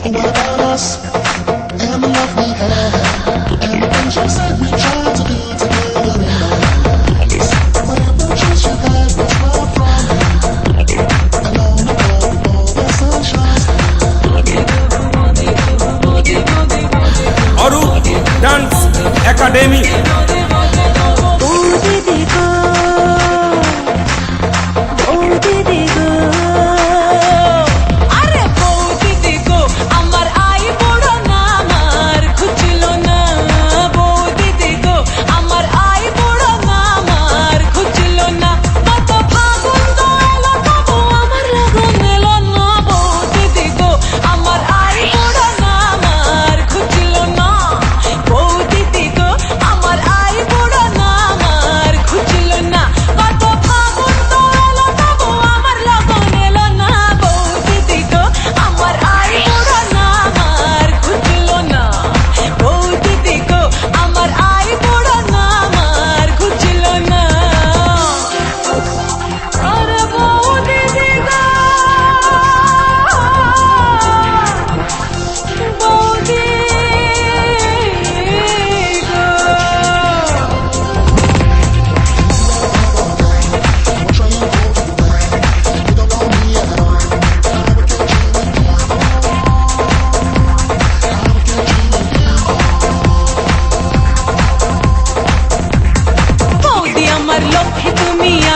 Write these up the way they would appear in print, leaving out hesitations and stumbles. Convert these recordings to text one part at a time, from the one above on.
What about us and the love we had and the things you said we tried to do together in our lives? Whatever choice you had was far from me. Alone above before the sun shines. Arup dance academy.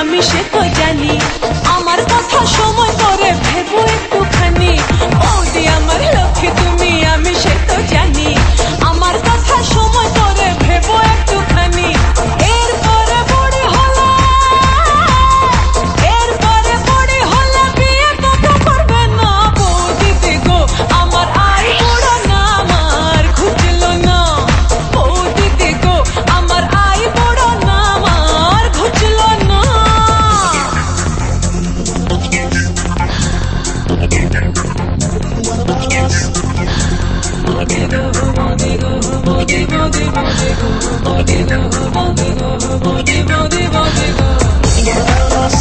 আমি সে তো জানি আমার কথা সময় করে ভেবো একটুখানি। বৌদি আমার লক্ষ্মী তুমি আমি সে তো জানি আমার কথা সময় করে ভেবো একটুখানি। এরপরে বড়ি হলে বিয়ে কথা করবে না বৌদি গো আমার আই বুড়ো না আমার খুঁজলো না। বৌদি গো আমার আই বুড়ো না আমার খুঁজলো না। What about us?